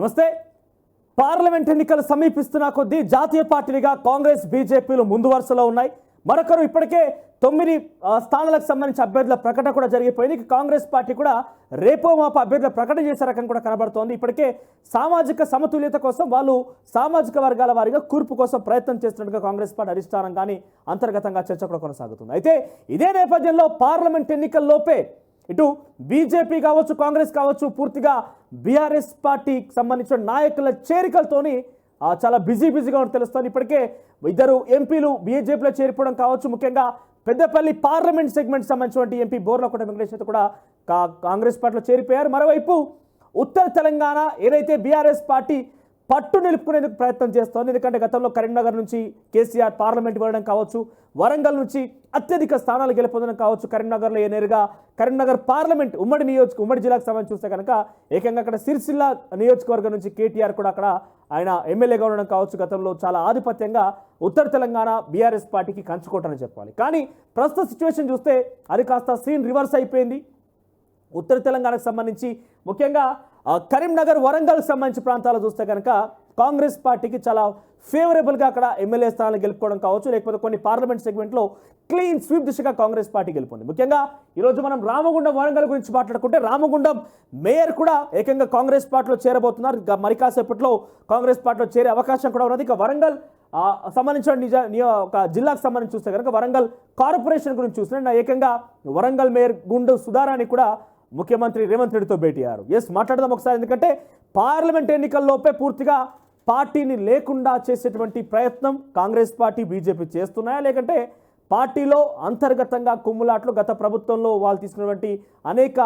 నమస్తే. పార్లమెంట్ ఎన్నికలు సమీపిస్తున్న కొద్దీ జాతీయ పార్టీలుగా కాంగ్రెస్ బీజేపీలు ముందు వరుసలో ఉన్నాయి. మరొకరు ఇప్పటికే 9 స్థానాలకు సంబంధించి అభ్యర్థుల ప్రకటన కూడా జరిగిపోయింది. కాంగ్రెస్ పార్టీ కూడా రేపో మాపో అభ్యర్థుల ప్రకటన చేసే రకం కూడా కనబడుతోంది. ఇప్పటికే సామాజిక సమతుల్యత కోసం వాళ్ళు సామాజిక వర్గాల వారీగా కూర్పు కోసం ప్రయత్నం చేస్తున్నట్టుగా కాంగ్రెస్ పార్టీ అధిష్టానం కానీ అంతర్గతంగా చర్చ కూడా కొనసాగుతుంది. అయితే ఇదే నేపథ్యంలో పార్లమెంట్ ఎన్నికల్లోపే ఇటు బీజేపీ కావచ్చు, కాంగ్రెస్ కావచ్చు, పూర్తిగా బీఆర్ఎస్ పార్టీకి సంబంధించిన నాయకుల చేరికలతోని చాలా బిజీగా ఉండి తెలుస్తుంది. ఇప్పటికే ఇద్దరు ఎంపీలు బీజేపీలో చేరిపోవడం కావచ్చు. ముఖ్యంగా పెద్దపల్లి పార్లమెంట్ సెగ్మెంట్ సంబంధించినటువంటి ఎంపీ బోర్లకోట వెంకటేశ్వర కూడా కాంగ్రెస్ పార్టీలో చేరిపోయారు. మరోవైపు ఉత్తర తెలంగాణ ఏదైతే బీఆర్ఎస్ పార్టీ పట్టు నిలుపుకునేందుకు ప్రయత్నం చేస్తోంది. ఎందుకంటే గతంలో కరీంనగర్ నుంచి కేసీఆర్ పార్లమెంట్ వెళ్ళడం కావచ్చు, వరంగల్ నుంచి అత్యధిక స్థానాలు గెలుపొందడం కావచ్చు, కరీంనగర్లో నేరుగా కరీంనగర్ పార్లమెంట్ ఉమ్మడి జిల్లాకు సంబంధించి చూస్తే కనుక ఏకంగా అక్కడ సిరిసిల్ల నియోజకవర్గం నుంచి కేటీఆర్ కూడా అక్కడ ఆయన ఎమ్మెల్యేగా ఉండడం కావచ్చు. గతంలో చాలా ఆధిపత్యంగా ఉత్తర తెలంగాణ బీఆర్ఎస్ పార్టీకి కంచుకోవటని చెప్పాలి. కానీ ప్రస్తుత సిచ్యువేషన్ చూస్తే అది కాస్త సీన్ రివర్స్ అయిపోయింది. ఉత్తర తెలంగాణకు సంబంధించి ముఖ్యంగా కరీంనగర్, వరంగల్కి సంబంధించి ప్రాంతాలు చూస్తే కనుక కాంగ్రెస్ పార్టీకి చాలా ఫేవరబుల్గా అక్కడ ఎమ్మెల్యే స్థానాలు గెలుపుకోవడం కావచ్చు, లేకపోతే కొన్ని పార్లమెంట్ సెగ్మెంట్లో క్లీన్ స్వీప్ దిశగా కాంగ్రెస్ పార్టీ గెలుపొంది. ముఖ్యంగా ఈరోజు మనం రామగుండం, వరంగల్ గురించి మాట్లాడుకుంటే రామగుండం మేయర్ కూడా ఏకంగా కాంగ్రెస్ పార్టీలో చేరబోతున్నారు. మరి కాసేపట్లో కాంగ్రెస్ పార్టీలో చేరే అవకాశం కూడా ఉన్నది. ఇక వరంగల్ సంబంధించిన ఒక జిల్లాకు సంబంధించి చూస్తే కనుక వరంగల్ కార్పొరేషన్ గురించి చూస్తే ఏకంగా వరంగల్ మేయర్ గుండు సుధారాణి కూడా ముఖ్యమంత్రి రేవంత్ రెడ్డితో భేటీ అయ్యారు. మాట్లాడదాం ఒకసారి. ఎందుకంటే పార్లమెంట్ ఎన్నికల్లోపే పూర్తిగా పార్టీని లేకుండా చేసేటువంటి ప్రయత్నం కాంగ్రెస్ పార్టీ, బీజేపీ చేస్తున్నాయా, లేకంటే పార్టీలో అంతర్గతంగా కుమ్ములాట్లు గత ప్రభుత్వంలో వాళ్ళు తీసుకున్నటువంటి అనేక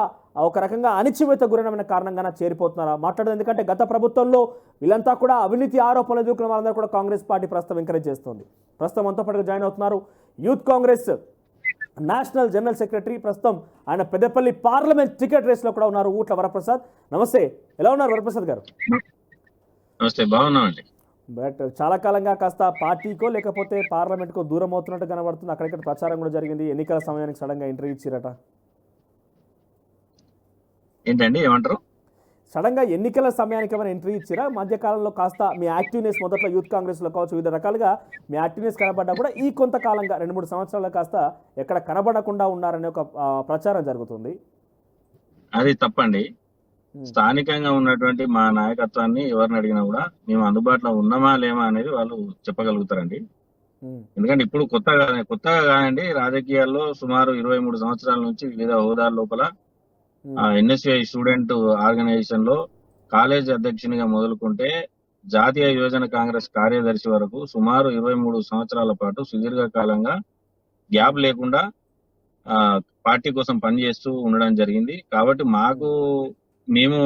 ఒక రకంగా అణిచివేత గురైన కారణంగా చేరిపోతున్నారా మాట్లాడదు. ఎందుకంటే గత ప్రభుత్వంలో వీళ్ళంతా కూడా అవినీతి ఆరోపణలు ఎదుర్కొన్న వాళ్ళందరూ కూడా కాంగ్రెస్ పార్టీ ప్రస్తుతం ఎంకరేజ్ చేస్తుంది. ప్రస్తుతం అంతా పాటుగా జాయిన్ అవుతున్నారు youth Congress national general secretary, ప్రస్తుతం ఆయన పెద్దపల్లి పార్లమెంట్ టికెట్ రేస్లో కూడా ఉన్నారు, ఊట్ల వరప్రసాద్. నమస్తే, ఎలా ఉన్నారు వరప్రసాద్ గారు? నమస్తే, బాగున్నామండి. బట్ చాలా కాలంగా కాస్త పార్టీకో లేకపోతే పార్లమెంట్కో దూరం అవుతున్నట్టు కనబడుతుంది. అక్కడిక్కడ ప్రచారం కూడా జరిగింది. ఎన్నికల సమయానికి సడన్గా ఇంటర్వ్యూ ఇచ్చిరట. ఏంటండి, ఏమంటారు? సడన్గా ఎన్నికల సమయానికి ఏమైనా ఇంటర్వ్యూ ఇచ్చిరా? మధ్యకాలంలో కాస్త మీ యాక్టివ్నెస్ మొదట్లో యూత్ కాంగ్రెస్లో కావచ్చు వివిధ రకాలుగా మీ యాక్టివ్నెస్ కనబడ్డా కూడా ఈ కొంతకాలంగా 2-3 సంవత్సరాలు కాస్త ఎక్కడ కనబడకుండా ఉన్నారనే ఒక ప్రచారం జరుగుతుంది. అది తప్పండి. స్థానికంగా ఉన్నటువంటి మా నాయకత్వాన్ని ఎవరిని అడిగినా కూడా మేము అందుబాటులో ఉన్నామా లేమా అనేది వాళ్ళు చెప్పగలుగుతారండి. ఎందుకంటే ఇప్పుడు కొత్తగా కానండి, రాజకీయాల్లో సుమారు 23 సంవత్సరాల నుంచి వివిధ హోదాల లోపల ఎన్ఎస్ఐ స్టూడెంట్ ఆర్గనైజేషన్ లో కాలేజ్ అధ్యక్షునిగా మొదలుకుంటే జాతీయ యువజన కాంగ్రెస్ కార్యదర్శి వరకు సుమారు 23 సంవత్సరాల పాటు సుదీర్ఘకాలంగా గ్యాప్ లేకుండా పార్టీ కోసం పనిచేస్తూ ఉండడం జరిగింది. కాబట్టి మేము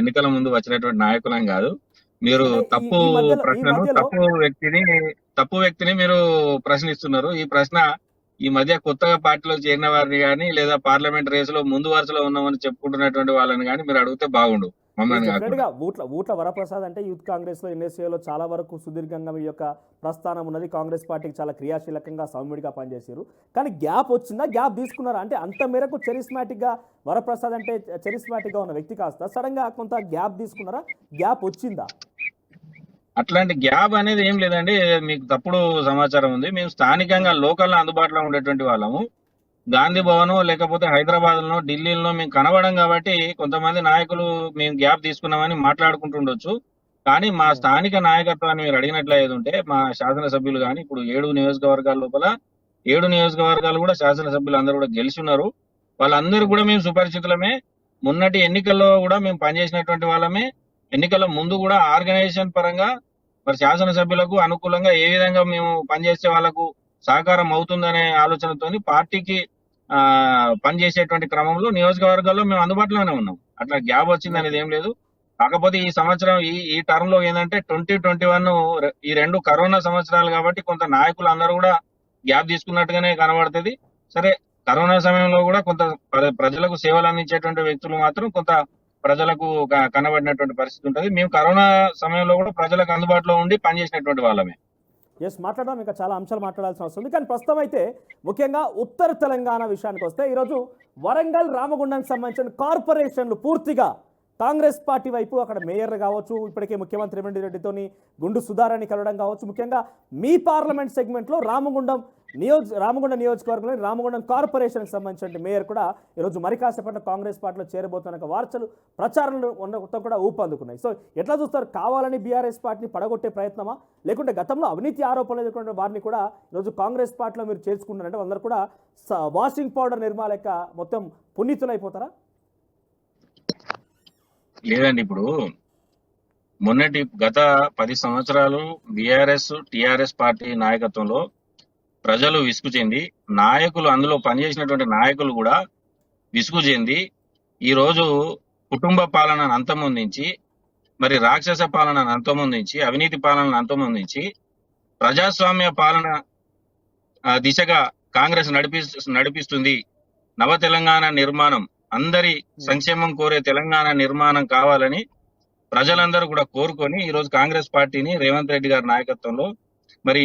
ఎన్నికల ముందు వచ్చినటువంటి నాయకులం కాదు. మీరు తప్పు వ్యక్తిని మీరు ప్రశ్నిస్తున్నారు. ఈ ప్రశ్న ఈ మధ్య కొత్తగా పార్టీలో చేరిన వారిని కానీ లేదా పార్లమెంట్ రేసులో ముందు వరుసలో ఉన్నామని చెప్పుకుంటున్నటువంటి వాళ్ళని కానీ మీరు అడిగితే బాగుండు. ఊట్ల వరప్రసాద్ అంటే యూత్ కాంగ్రెస్ లో, ఎన్ఎస్ఏలో చాలా వరకు సుదీర్ఘంగా మీ యొక్క ప్రస్థానం ఉన్నది. కాంగ్రెస్ పార్టీకి చాలా క్రియాశీలకంగా సౌమ్యుడిగా పనిచేశారు. కానీ గ్యాప్ వచ్చిందా, గ్యాప్ తీసుకున్నారా? అంటే అంత మేరకు చరిస్మాటిక్ గా వరప్రసాద్ అంటే చరిస్మాటిక్ గా ఉన్న వ్యక్తి కాస్త సడన్ గా కొంత గ్యాప్ తీసుకున్నారా? గ్యాప్ వచ్చిందా? అట్లాంటి గ్యాప్ అనేది ఏం లేదండి, మీకు తప్పుడు సమాచారం ఉంది. మేము స్థానికంగా లోకల్లో అందుబాటులో ఉండేటువంటి వాళ్ళము. గాంధీ భవన్ లేకపోతే హైదరాబాద్ లో, ఢిల్లీలో మేము కనబడం కాబట్టి కొంతమంది నాయకులు మేము గ్యాప్ తీసుకున్నామని మాట్లాడుకుంటుండొచ్చు. కానీ మా స్థానిక నాయకత్వాన్ని మీరు అడిగినట్లయితే ఉంటే మా శాసనసభ్యులు కానీ ఇప్పుడు 7 నియోజకవర్గాల లోపల 7 నియోజకవర్గాలు కూడా శాసనసభ్యులు అందరూ కూడా గెలిచి ఉన్నారు. వాళ్ళందరూ కూడా మేము సుపరిచితులమే. మొన్నటి ఎన్నికల్లో కూడా మేము పనిచేసినటువంటి వాళ్ళమే. ఎన్నికల ముందు కూడా ఆర్గనైజేషన్ పరంగా మరి శాసనసభ్యులకు అనుకూలంగా ఏ విధంగా మేము పనిచేసే వాళ్ళకు సహకారం అవుతుందనే ఆలోచనతోని పార్టీకి పనిచేసేటువంటి క్రమంలో నియోజకవర్గాల్లో మేము అందుబాటులోనే ఉన్నాం. అట్లా గ్యాప్ వచ్చింది అనేది ఏం లేదు. కాకపోతే ఈ సంవత్సరం ఈ టర్మ్ లో ఏంటంటే 2021 ఈ 2 కరోనా సంవత్సరాలు కాబట్టి కొంత నాయకులు అందరూ కూడా గ్యాప్ తీసుకున్నట్టుగానే కనబడుతుంది. సరే, కరోనా సమయంలో కూడా కొంత ప్రజలకు సేవలు అందించేటువంటి వ్యక్తులు మాత్రం కొంత ప్రజలకు కనబడినటువంటి పరిస్థితి ఉంటుంది. మేము కరోనా సమయంలో కూడా ప్రజలకు అందుబాటులో ఉండి పనిచేసినటువంటి వాళ్ళమే. మాట్లాడడం ఇంకా చాలా అంశాలు మాట్లాడాల్సిన అవసరం ఉంది. కానీ ప్రస్తుతం అయితే ముఖ్యంగా ఉత్తర తెలంగాణ విషయానికి వస్తే ఈరోజు వరంగల్, రామగుండానికి సంబంధించిన కార్పొరేషన్లు పూర్తిగా కాంగ్రెస్ పార్టీ వైపు అక్కడ మేయర్ కావచ్చు, ఇప్పటికే ముఖ్యమంత్రి రేవంత్ రెడ్డితోని గుండు సుధారాన్ని కలవడం కావచ్చు, ముఖ్యంగా మీ పార్లమెంట్ సెగ్మెంట్లో రామగుండం నియోజకవర్గంలో రామగుండం కార్పొరేషన్కి సంబంధించిన మేయర్ కూడా ఈరోజు మరి కాసేపట్లో కాంగ్రెస్ పార్టీలో చేరబోతున్న వార్తలు ప్రచారంలో మొత్తం కూడా ఊపందుకున్నాయి. సో ఎట్లా చూస్తారు? కావాలని బీఆర్ఎస్ పార్టీని పడగొట్టే ప్రయత్నమా, లేకుంటే గతంలో అవినీతి ఆరోపణలు ఎదుర్కొన్న వారిని కూడా ఈరోజు కాంగ్రెస్ పార్టీలో మీరు చేర్చుకుంటారంటే అందరూ కూడా వాషింగ్ పౌడర్ నిర్మా లెక్క మొత్తం పునీతులు అయిపోతారా? లేదండి. ఇప్పుడు గత 10 సంవత్సరాలు బీఆర్ఎస్ టిఆర్ఎస్ పార్టీ నాయకత్వంలో ప్రజలు విసుగు చెంది, నాయకులు అందులో పనిచేసినటువంటి నాయకులు కూడా విసుగు చెంది ఈరోజు కుటుంబ పాలనను అంతమొందించి, మరి రాక్షస పాలనను అంతమొందించి, అవినీతి పాలనను అంతమొందించి ప్రజాస్వామ్య పాలన దిశగా కాంగ్రెస్ నడిపిస్తుంది. నవ తెలంగాణ నిర్మాణం, అందరి సంక్షేమం కోరే తెలంగాణ నిర్మాణం కావాలని ప్రజలందరూ కూడా కోరుకొని ఈరోజు కాంగ్రెస్ పార్టీని రేవంత్ రెడ్డి గారి నాయకత్వంలో మరి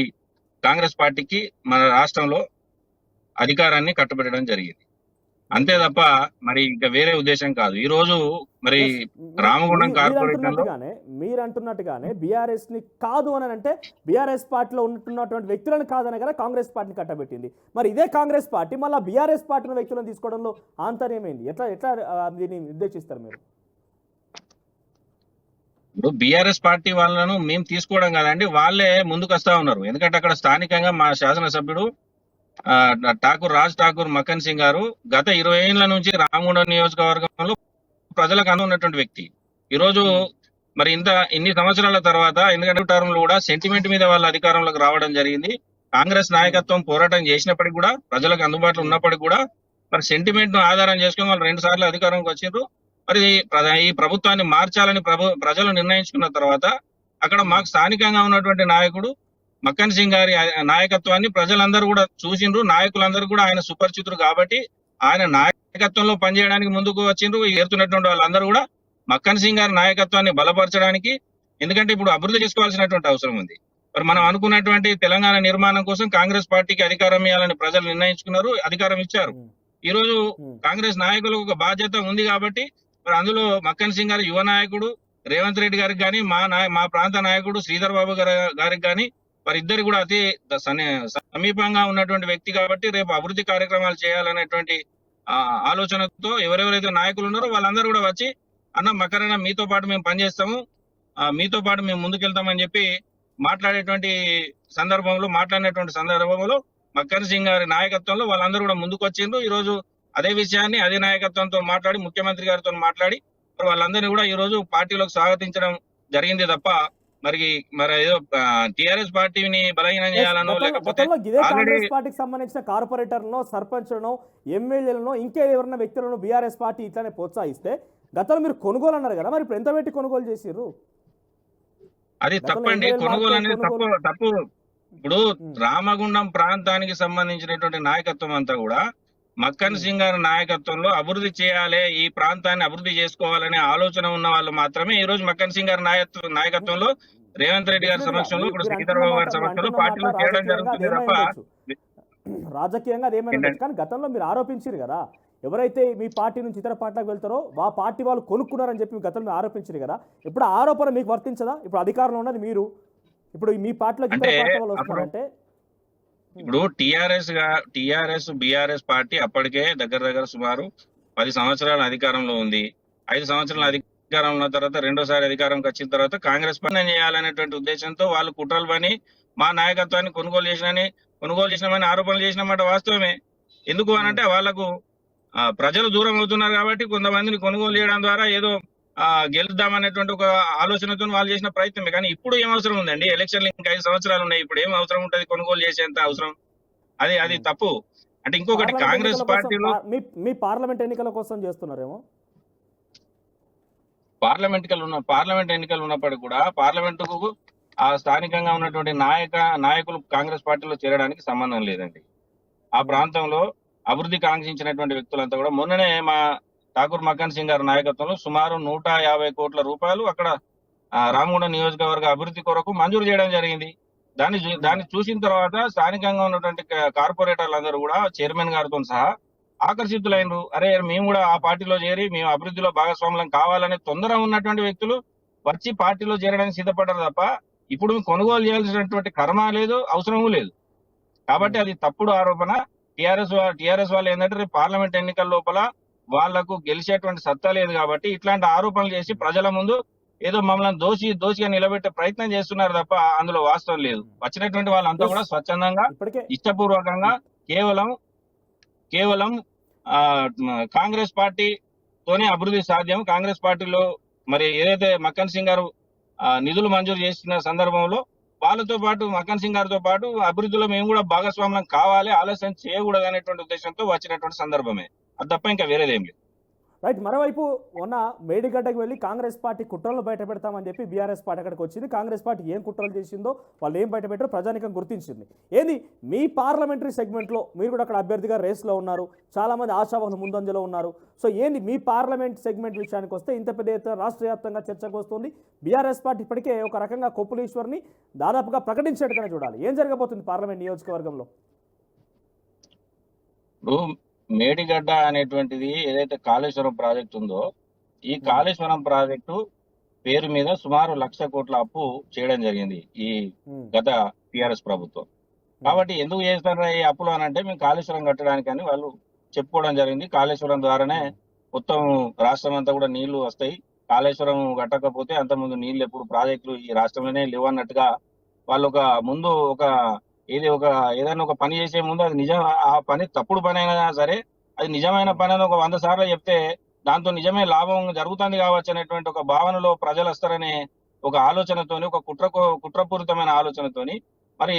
కాంగ్రెస్ పార్టీకి మన రాష్ట్రంలో అధికారాన్ని కట్టబెట్టడం జరిగింది. అంతే తప్ప మరి ఇంకా వేరే ఉద్దేశం కాదు. ఈ రోజు మరి రామగుండం కార్పొరేషన్ లో మీరు అంటున్నట్టుగానే బీఆర్ఎస్ ని కాదు అని అంటే బీఆర్ఎస్ పార్టీలో ఉంటున్నటువంటి వ్యక్తులను కాదని కదా కాంగ్రెస్ పార్టీని కట్టబెట్టింది. మరి ఇదే కాంగ్రెస్ పార్టీ మళ్ళీ బీఆర్ఎస్ పార్టీలో వ్యక్తులను తీసుకోవడంలో ఆంతర్యమైంది. ఎట్లా ఎట్లా దీన్ని నిర్దేశిస్తారు మీరు? ఇప్పుడు బీఆర్ఎస్ పార్టీ వాళ్ళను మేము తీసుకోవడం కాదండి, వాళ్ళే ముందుకు వస్తా ఉన్నారు. ఎందుకంటే అక్కడ స్థానికంగా మా శాసనసభ్యుడు ఠాకూర్ రాజ్ ఠాకూర్ మక్కన్ సింగ్ గారు గత 20 ఏళ్ల నుంచి రామగుండం నియోజకవర్గంలో ప్రజలకు అందున్నటువంటి వ్యక్తి. ఈరోజు మరి ఇన్ని సంవత్సరాల తర్వాత, ఎందుకంటే టర్మ్ లో కూడా సెంటిమెంట్ మీద వాళ్ళ అధికారంలోకి రావడం జరిగింది. కాంగ్రెస్ నాయకత్వం పోరాటం చేసినప్పటికీ కూడా, ప్రజలకు అందుబాటులో ఉన్నప్పటికీ కూడా మరి సెంటిమెంట్ ను ఆధారం చేసుకుని వాళ్ళు 2 సార్లు అధికారంకి వచ్చిండ్రు. మరి ఈ ప్రభుత్వాన్ని మార్చాలని ప్రజలు నిర్ణయించుకున్న తర్వాత అక్కడ మాకు స్థానికంగా ఉన్నటువంటి నాయకుడు మక్కన్ సింగ్ గారి నాయకత్వాన్ని ప్రజలందరూ కూడా చూసిండ్రు. నాయకులందరూ కూడా ఆయన సుపరిచితుడు కాబట్టి ఆయన నాయకత్వంలో పనిచేయడానికి ముందుకు వచ్చిండ్రు. ఏరుతున్నటువంటి వాళ్ళందరూ కూడా మక్కన్ సింగ్ గారి నాయకత్వాన్ని బలపరచడానికి, ఎందుకంటే ఇప్పుడు అభివృద్ధి చేసుకోవాల్సినటువంటి అవసరం ఉంది. మరి మనం అనుకున్నటువంటి తెలంగాణ నిర్మాణం కోసం కాంగ్రెస్ పార్టీకి అధికారం ఇవ్వాలని ప్రజలు నిర్ణయించుకున్నారు, అధికారం ఇచ్చారు. ఈ రోజు కాంగ్రెస్ నాయకులకు ఒక బాధ్యత ఉంది కాబట్టి మరి అందులో మక్కన్ సింగ్ గారు యువ నాయకుడు, రేవంత్ రెడ్డి గారికి కానీ మా ప్రాంత నాయకుడు శ్రీధర్ బాబు గారికి కానీ మరి ఇద్దరు కూడా అతి సమీపంగా ఉన్నటువంటి వ్యక్తి కాబట్టి రేపు అభివృద్ధి కార్యక్రమాలు చేయాలనేటువంటి ఆలోచనతో ఎవరెవరైతే నాయకులు ఉన్నారో వాళ్ళందరూ కూడా వచ్చి అన్న మకరన్న మీతో పాటు మేము పనిచేస్తాము, మీతో పాటు మేము ముందుకెళ్తామని చెప్పి మాట్లాడినటువంటి సందర్భంలో మక్కన్ సింగ్ గారి నాయకత్వంలో వాళ్ళందరూ కూడా ముందుకు వచ్చిండ్రు. ఈ రోజు అదే విషయాన్ని అదే నాయకత్వంతో మాట్లాడి, ముఖ్యమంత్రి గారితో మాట్లాడి వాళ్ళందరినీ కూడా ఈ రోజు పార్టీలోకి స్వాగతించడం జరిగింది తప్ప మరి ఏదో టిఆర్ఎస్ పార్టీని బలహీనం చేయాలనో లేకపోతే కాంగ్రెస్ పార్టీకి సంబంధించిన కార్పొరేటర్లను, సర్పంచ్లను, ఎమ్మెల్యేలను, ఇంకెవరన్నా వ్యక్తులను బీఆర్ఎస్ పార్టీ ఇట్లానే ప్రోత్సహిస్తే గతంలో మీరు కొనుగోలు అన్నారు కదా, మరి ఇప్పుడు ఎంత పెట్టి కొనుగోలు చేసిర్రు? అది తప్పండి. కొనుగోలు అనేది తప్పు. ఇప్పుడు రామగుండం ప్రాంతానికి సంబంధించినటువంటి నాయకత్వం అంతా కూడా మక్కన్ సింగ్ గారి నాయకత్వంలో అభివృద్ధి చేయాలి, ఈ ప్రాంతాన్ని అభివృద్ధి చేసుకోవాలనే ఆలోచన ఉన్న వాళ్ళు మాత్రమే ఈ రోజు మక్కన్ సింగ్ గారి నాయకత్వంలో రేవంత్ రెడ్డి గారి సమక్షంలో, ఇప్పుడు శ్రీధర్ బాబు గారి సమక్షంలో పార్టీలో చేయడం జరుగుతుంది తప్ప రాజకీయంగా అదేమైనా. కానీ గతంలో మీరు ఆరోపించారు కదా, ఎవరైతే మీ పార్టీ నుంచి ఇతర పార్టీలకు వెళ్తారో ఆ పార్టీ వాళ్ళు కొనుక్కున్నారని చెప్పి గతంలో మీరు ఆరోపించారు కదా, ఇప్పుడు ఆరోపణ మీకు వర్తించదా? ఇప్పుడు అధికారంలో ఉన్నది మీరు, ఇప్పుడు మీ పార్టీలోకి ఇతర పార్టీ వాళ్ళు వస్తున్నారంటే ఇప్పుడు టిఆర్ఎస్ బీఆర్ఎస్ పార్టీ అప్పటికే దగ్గర సుమారు 10 సంవత్సరాల అధికారంలో ఉంది. 5 సంవత్సరాల అధికారంలో ఉన్న తర్వాత రెండోసారి అధికారంకి వచ్చిన తర్వాత కాంగ్రెస్ పార్టీ చేయాలనేటువంటి ఉద్దేశంతో వాళ్ళు కుట్రలు పని మా నాయకత్వాన్ని కొనుగోలు చేసినామని ఆరోపణలు చేసినమాట వాస్తవమే. ఎందుకు అనంటే వాళ్లకు ప్రజలు దూరం అవుతున్నారు కాబట్టి కొంతమందిని కొనుగోలు చేయడం ద్వారా ఏదో గెలుద్దామనేటువంటి ఒక ఆలోచనతో వాళ్ళు చేసిన ప్రయత్నమే. కానీ ఇప్పుడు ఏం అవసరం ఉందండి? ఎలక్షన్లు ఇంకా 5 సంవత్సరాలు ఉన్నాయి. ఇప్పుడు ఏం అవసరం ఉంటుంది కొనుగోలు చేసేంత అవసరం? అది తప్పు. అంటే ఇంకొకటి, కాంగ్రెస్ పార్టీలో మీ పార్లమెంట్ ఎన్నికల కోసం చేస్తున్నారేమో. పార్లమెంట్ ఎన్నికలు ఉన్నప్పటికీ కూడా పార్లమెంటుకు ఆ స్థానికంగా ఉన్నటువంటి నాయకులు కాంగ్రెస్ పార్టీలో చేరడానికి సంబంధం లేదండి. ఆ ప్రాంతంలో అభివృద్ధి కాంక్షించినటువంటి వ్యక్తులంతా కూడా మొన్ననే మా ఠాకూర్ మక్కన్ సింగ్ గారి నాయకత్వంలో సుమారు 150 కోట్ల రూపాయలు అక్కడ రామగుండం నియోజకవర్గ అభివృద్ధి కొరకు మంజూరు చేయడం జరిగింది. దాన్ని చూసిన తర్వాత స్థానికంగా ఉన్నటువంటి కార్పొరేటర్లు అందరూ కూడా చైర్మన్ గారితో సహా ఆకర్షితులైనరు. అరే మేము కూడా ఆ పార్టీలో చేరి మేము అభివృద్ధిలో భాగస్వాములం కావాలనే తొందర ఉన్నటువంటి వ్యక్తులు వచ్చి పార్టీలో చేరడానికి సిద్ధపడ్డారు తప్ప ఇప్పుడు కొనుగోలు చేయాల్సినటువంటి కర్మ లేదు, అవసరమూ లేదు. కాబట్టి అది తప్పుడు ఆరోపణ. టిఆర్ఎస్ వాళ్ళు ఏంటంటే రేపు పార్లమెంట్ ఎన్నికల లోపల వాళ్లకు గెలిచేటువంటి సత్తా లేదు కాబట్టి ఇట్లాంటి ఆరోపణలు చేసి ప్రజల ముందు ఏదో మమ్మల్ని దోషిగా నిలబెట్టే ప్రయత్నం చేస్తున్నారు తప్ప అందులో వాస్తవం లేదు. వచ్చినటువంటి వాళ్ళంతా కూడా స్వచ్ఛందంగా ఇప్పటికే ఇష్టపూర్వకంగా కేవలం ఆ కాంగ్రెస్ పార్టీతోనే అభివృద్ధి సాధ్యం. కాంగ్రెస్ పార్టీలో మరి ఏదైతే మక్కన్ సింగ్ గారు నిధులు మంజూరు చేసిన సందర్భంలో వాళ్ళతో పాటు మక్కన్ సింగ్ గారితో పాటు అభివృద్ధిలో మేము కూడా భాగస్వామ్యం కావాలి, ఆలస్యం చేయకూడదు అనేటువంటి ఉద్దేశంతో వచ్చినటువంటి సందర్భమే. అది తప్ప ఇంకా వేరేదేం లేదు. రైట్. మరోవైపు మొన్న మేడిగడ్డకు వెళ్ళి కాంగ్రెస్ పార్టీ కుట్రలను బయట పెడతామని చెప్పి బీఆర్ఎస్ పార్టీ అక్కడికి వచ్చింది. కాంగ్రెస్ పార్టీ ఏం కుట్రలు చేసిందో, వాళ్ళు ఏం బయట పెట్టారో ప్రజానికం గుర్తించింది. ఏంది మీ పార్లమెంటరీ సెగ్మెంట్లో మీరు కూడా అక్కడ అభ్యర్థిగా రేస్లో ఉన్నారు, చాలామంది ఆశావాహులు ముందంజలో ఉన్నారు. సో ఏంది మీ పార్లమెంట్ సెగ్మెంట్ విషయానికి వస్తే ఇంత పెద్ద ఎత్తున రాష్ట్ర వ్యాప్తంగా చర్చకు వస్తుంది. బీఆర్ఎస్ పార్టీ ఇప్పటికే ఒక రకంగా కొప్పులీశ్వర్ని దాదాపుగా ప్రకటించేట్టుగానే చూడాలి. ఏం జరగబోతుంది పార్లమెంట్ నియోజకవర్గంలో? మేడిగడ్డ అనేటువంటిది ఏదైతే కాళేశ్వరం ప్రాజెక్ట్ ఉందో, ఈ కాళేశ్వరం ప్రాజెక్టు పేరు మీద సుమారు 1,00,000 కోట్ల అప్పు చేయడం జరిగింది ఈ గత టిఆర్ఎస్ ప్రభుత్వం. కాబట్టి ఎందుకు చేస్తారు ఈ అప్పులు అని అంటే మేము కాళేశ్వరం కట్టడానికి అని వాళ్ళు చెప్పుకోవడం జరిగింది. కాళేశ్వరం ద్వారానే మొత్తం రాష్ట్రం అంతా కూడా నీళ్లు వస్తాయి, కాళేశ్వరం కట్టకపోతే అంతకుముందు నీళ్లు ఎప్పుడు ప్రాజెక్టులు ఈ రాష్ట్రంలోనే లేవు అన్నట్టుగా వాళ్ళు ఏదైనా ఒక పని చేసే ముందు అది నిజం, ఆ పని తప్పుడు పని అయినా సరే అది నిజమైన పని అని ఒక 100 సార్లు చెప్తే దాంతో నిజమే లాభం జరుగుతుంది కావచ్చు అనేటువంటి ఒక భావనలో ప్రజలు వస్తారనే ఒక ఆలోచనతోని, ఒక కుట్రపూరితమైన ఆలోచనతోని మరి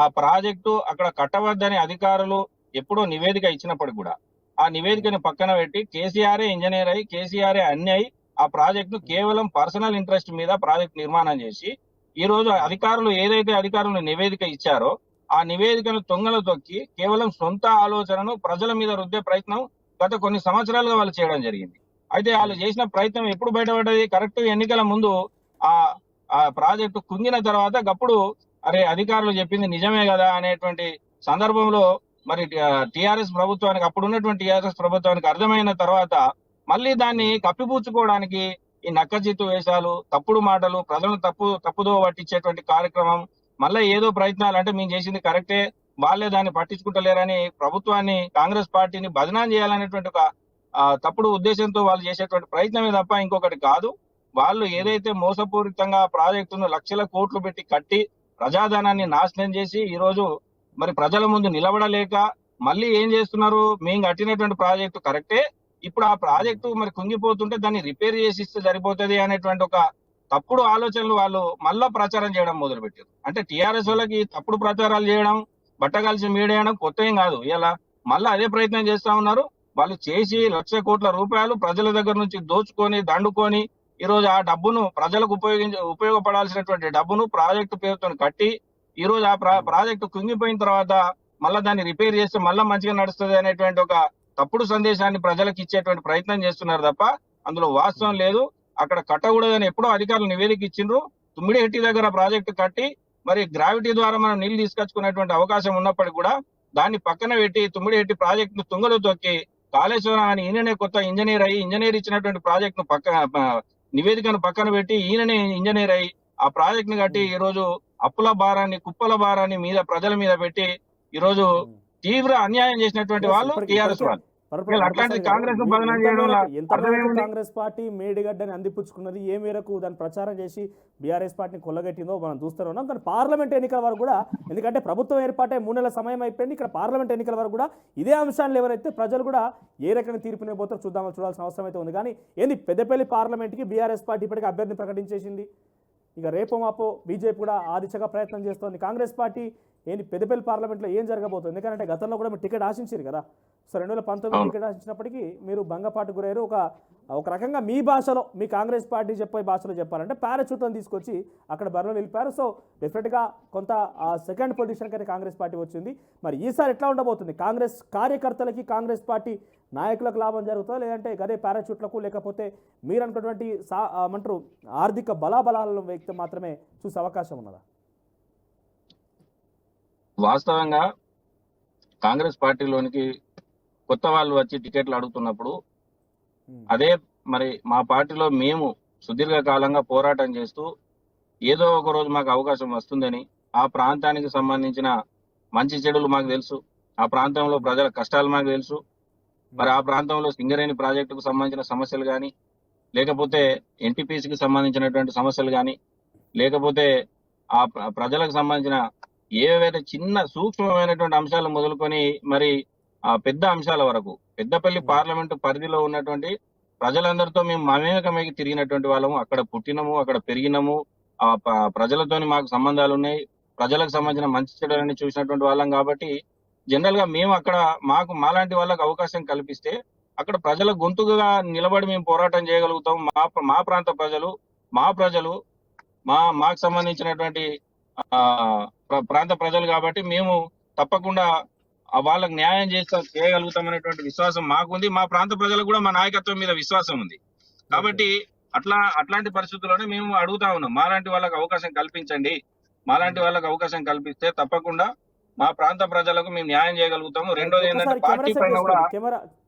ఆ ప్రాజెక్టు అక్కడ కట్టవద్దని అధికారులు ఎప్పుడో నివేదిక ఇచ్చినప్పటికి కూడా ఆ నివేదికని పక్కన పెట్టి కేసీఆరే ఇంజనీర్ అయి కేసీఆరే అన్ని అయి ఆ ప్రాజెక్టు కేవలం పర్సనల్ ఇంట్రెస్ట్ మీద ప్రాజెక్ట్ నిర్మాణం చేసి ఈ రోజు అధికారులు నివేదిక ఇచ్చారో ఆ నివేదికను తొంగలు తొక్కి కేవలం సొంత ఆలోచనను ప్రజల మీద రుద్దే ప్రయత్నం గత కొన్ని సంవత్సరాలుగా వాళ్ళు చేయడం జరిగింది. అయితే వాళ్ళు చేసిన ప్రయత్నం ఎప్పుడు బయటపడ్డది? కరెక్ట్ ఎన్నికల ముందు ఆ ప్రాజెక్టు కుంగిన తర్వాత గప్పుడు అరే అధికారులు చెప్పింది నిజమే కదా అనేటువంటి సందర్భంలో మరి టిఆర్ఎస్ ప్రభుత్వానికి, అప్పుడు ఉన్నటువంటి టిఆర్ఎస్ ప్రభుత్వానికి అర్థమైన తర్వాత మళ్ళీ దాన్ని కప్పిపుచ్చుకోవడానికి ఈ నక్కజిత్తు వేషాలు, తప్పుడు మాటలు, ప్రజలను తప్పుదో పట్టించేటువంటి కార్యక్రమం, మళ్ళీ ఏదో ప్రయత్నాలు అంటే మేము చేసింది కరెక్టే, వాళ్ళే దాన్ని పట్టించుకుంటలేరని ప్రభుత్వాన్ని, కాంగ్రెస్ పార్టీని బదనాం చేయాలనేటువంటి ఒక తప్పుడు ఉద్దేశంతో వాళ్ళు చేసేటువంటి ప్రయత్నమే తప్ప ఇంకొకటి కాదు. వాళ్ళు ఏదైతే మోసపూరితంగా ప్రాజెక్టును 1,00,000 కోట్లు పెట్టి కట్టి ప్రజాధనాన్ని నాశనం చేసి ఈ రోజు మరి ప్రజల ముందు నిలబడలేక మళ్ళీ ఏం చేస్తున్నారు? మేము కట్టినటువంటి ప్రాజెక్టు కరెక్టే, ఇప్పుడు ఆ ప్రాజెక్టు మరి కుంగిపోతుంటే దాన్ని రిపేర్ చేసి ఇస్తే సరిపోతుంది అనేటువంటి ఒక తప్పుడు ఆలోచనలు వాళ్ళు మళ్ళా ప్రచారం చేయడం మొదలుపెట్టారు. అంటే టిఆర్ఎస్ వాళ్ళకి తప్పుడు ప్రచారాలు చేయడం, బట్టగాల్సి మీడేయడం కొత్త ఏం కాదు. ఇలా మళ్ళీ అదే ప్రయత్నం చేస్తా ఉన్నారు. వాళ్ళు చేసి 1,00,000 కోట్ల రూపాయలు ప్రజల దగ్గర నుంచి దోచుకొని దండుకొని ఈ రోజు ఆ డబ్బును ప్రజలకు ఉపయోగపడాల్సినటువంటి డబ్బును ప్రాజెక్టు పేరుతో కట్టి ఈ రోజు ఆ ప్రాజెక్టు కుంగిపోయిన తర్వాత మళ్ళా దాన్ని రిపేర్ చేస్తే మళ్ళా మంచిగా నడుస్తుంది అనేటువంటి ఒక తప్పుడు సందేశాన్ని ప్రజలకు ఇచ్చేటువంటి ప్రయత్నం చేస్తున్నారు తప్ప అందులో వాస్తవం లేదు. అక్కడ కట్టకూడదని ఎప్పుడో అధికారులు నివేదిక ఇచ్చిండ్రు. తుమ్మిడిహెట్టి దగ్గర ప్రాజెక్టు కట్టి మరి గ్రావిటీ ద్వారా మనం నీళ్లు తీసుకొచ్చుకునేటువంటి అవకాశం ఉన్నప్పటికీ కూడా దాన్ని పక్కన పెట్టి తుమ్మిడిహెట్టి ప్రాజెక్టును తుంగలో తొక్కి కాళేశ్వరం అని ఈయననే కొత్త ఇంజనీర్ ఇచ్చినటువంటి ప్రాజెక్టును నివేదికను పక్కన పెట్టి ఈయననే ఇంజనీర్ అయి ఆ ప్రాజెక్ట్ ని కట్టి ఈ రోజు అప్పుల భారాన్ని, కుప్పల భారాన్ని మీద ప్రజల మీద పెట్టి ఈ రోజు తీవ్ర అన్యాయం చేసినటువంటి వాళ్ళు టిఆర్ఎస్ వాళ్ళు. అట్లాంటి కాంగ్రెస్ బదనాం చేయడం కాంగ్రెస్ పార్టీ మేడిగడ్డని అందిపుచ్చుకున్నది, ఏ మేరకు దాన్ని ప్రచారం చేసి బీఆర్ఎస్ పార్టీని కొల్లగట్టిందో మనం చూస్తూనే ఉన్నాం. కానీ పార్లమెంట్ ఎన్నికల వరకు కూడా, ఎందుకంటే ప్రభుత్వం ఏర్పాటై 3 నెలల సమయం అయిపోయింది, ఇక్కడ పార్లమెంట్ ఎన్నికల వరకు కూడా ఇదే అంశాన్ని ఎవరైతే ప్రజలు కూడా ఏ రకంగా తీర్పునివ్వబోతారో చూడాల్సిన అవసరం అయితే ఉంది. కానీ ఏంది పెద్దపల్లి పార్లమెంట్కి బీఆర్ఎస్ పార్టీ ఇప్పటికీ అభ్యర్థిని ప్రకటించేసింది. ఇక రేపో మాపో బీజేపీ కూడా ఆ దిశగా ప్రయత్నం చేస్తోంది. కాంగ్రెస్ పార్టీ ఏంటి పెద్దపల్లి పార్లమెంట్లో ఏం జరగబోతుంది? ఎందుకంటే గతంలో కూడా మీరు టికెట్ ఆశించారు కదా. సో 2019 టికెట్ ఆశించినప్పటికీ మీరు భంగపాటు గురయ్యారు. ఒక రకంగా మీ భాషలో, మీ కాంగ్రెస్ పార్టీ చెప్పే భాషలో చెప్పాలంటే పారాచూట్లను తీసుకొచ్చి అక్కడ బరిలో నిలిపారు. సో డెఫినెట్గా కొంత సెకండ్ పొజిషన్కి అయితే కాంగ్రెస్ పార్టీ వచ్చింది. మరి ఈసారి ఎట్లా ఉండబోతుంది? కాంగ్రెస్ కార్యకర్తలకి, కాంగ్రెస్ పార్టీ నాయకులకు లాభం జరుగుతుందా, లేదంటే గదే పారాచూట్లకు, లేకపోతే మీరు అనుకున్నటువంటి ఏమంటారు ఆర్థిక బలాబలాలను వ్యక్తి మాత్రమే చూసే అవకాశం ఉన్నదా? వాస్తవంగా కాంగ్రెస్ పార్టీలోనికి కొత్త వాళ్ళు వచ్చి టికెట్లు అడుగుతున్నప్పుడు అదే మరి మా పార్టీలో మేము సుదీర్ఘకాలంగా పోరాటం చేస్తూ ఏదో ఒక రోజు మాకు అవకాశం వస్తుందని, ఆ ప్రాంతానికి సంబంధించిన మంచి చెడులు మాకు తెలుసు, ఆ ప్రాంతంలో ప్రజల కష్టాలు మాకు తెలుసు, మరి ఆ ప్రాంతంలో సింగరేణి ప్రాజెక్టుకు సంబంధించిన సమస్యలు కానీ, లేకపోతే ఎన్టీపీసీకి సంబంధించినటువంటి సమస్యలు కానీ, లేకపోతే ఆ ప్రజలకు సంబంధించిన ఏవైతే చిన్న సూక్ష్మమైనటువంటి అంశాలు మొదలుకొని మరి ఆ పెద్ద అంశాల వరకు పెద్దపల్లి పార్లమెంటు పరిధిలో ఉన్నటువంటి ప్రజలందరితో మేము మమేకమైకి తిరిగినటువంటి వాళ్ళము, అక్కడ పుట్టినము, అక్కడ పెరిగినము, ఆ ప్రజలతోని మాకు సంబంధాలు ఉన్నాయి, ప్రజలకు సంబంధించిన మంచి చెడులని చూసినటువంటి వాళ్ళం కాబట్టి జనరల్ గా మేము అక్కడ మాలాంటి వాళ్ళకి అవకాశం కల్పిస్తే అక్కడ ప్రజల గొంతుగా నిలబడి మేము పోరాటం చేయగలుగుతాం. మా ప్రాంత ప్రజలు మాకు సంబంధించినటువంటి ప్రాంత ప్రజలు కాబట్టి మేము తప్పకుండా వాళ్ళకి న్యాయం చేయగలుగుతాం అనేటువంటి విశ్వాసం మాకుంది. మా ప్రాంత ప్రజలకు కూడా మా నాయకత్వం మీద విశ్వాసం ఉంది. కాబట్టి అట్లాంటి పరిస్థితుల్లోనే మేము అడుగుతా ఉన్నాం, మాలాంటి వాళ్ళకి అవకాశం కల్పించండి. మాలాంటి వాళ్ళకి అవకాశం కల్పిస్తే తప్పకుండా మా ప్రాంత ప్రజలకు మేము న్యాయం చేయగలుగుతాము. రెండోది ఏంటంటే పార్టీ పైన కూడా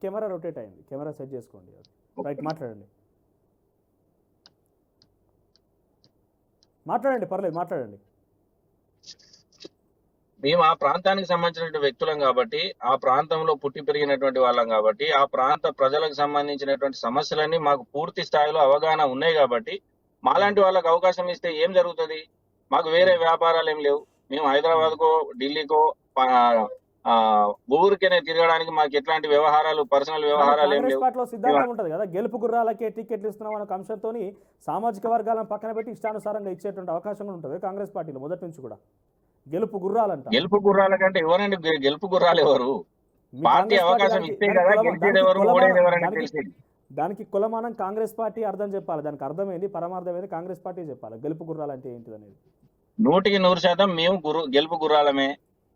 కెమెరా రొటేట్ అయింది, కెమెరా సెట్ చేసుకోండి. రైట్, మాట్లాడండి, పర్లేదు మాట్లాడండి. మేము ఆ ప్రాంతానికి సంబంధించినటువంటి వ్యక్తులం కాబట్టి, ఆ ప్రాంతంలో పుట్టి పెరిగినటువంటి వాళ్ళం కాబట్టి, ఆ ప్రాంత ప్రజలకు సంబంధించినటువంటి సమస్యలన్నీ మాకు పూర్తి స్థాయిలో అవగాహన ఉన్నాయి కాబట్టి మాలాంటి వాళ్ళకి అవకాశం ఇస్తే ఏం జరుగుతుంది? మాకు వేరే వ్యాపారాలు ఏం లేవు. మేము హైదరాబాద్కో ఢిల్లీకో ఊరికేనే తిరగడానికి మాకు ఎట్లాంటి వ్యవహారాలు, పర్సనల్ వ్యవహారాలు ఏం లేవు. సిద్ధాంతం ఉంటది కదా, గెలుపు గుర్రాలకే టికెట్లు ఇస్తున్నాం అనే అంశంతో సామాజిక వర్గాలను పక్కన పెట్టి ఇష్టానుసారంగా ఇచ్చేటువంటి అవకాశం కూడా ఉంటుంది కాంగ్రెస్ పార్టీలో మొదటి నుంచి కూడా. గెలుపు గుర్రాలంట, గెలుపు గుర్రాల కంటే ఎవరండి గెలుపు గుర్రాలు? ఎవరు? పార్టీ అవకాశం ఇస్తే కదా గెలిచేది ఎవరు, ఓడేది ఎవరని తెలిసేది. దానికి కులమానం కాంగ్రెస్ పార్టీ అర్థం చెప్పాలి, దానికి అర్థమైంది పరమార్థమైంది కాంగ్రెస్ పార్టీ చెప్పాలి. గెలుపు గుర్రాలు అంటే ఏంటిది అనేది 100% మేము గెలుపు గుర్రాలమే.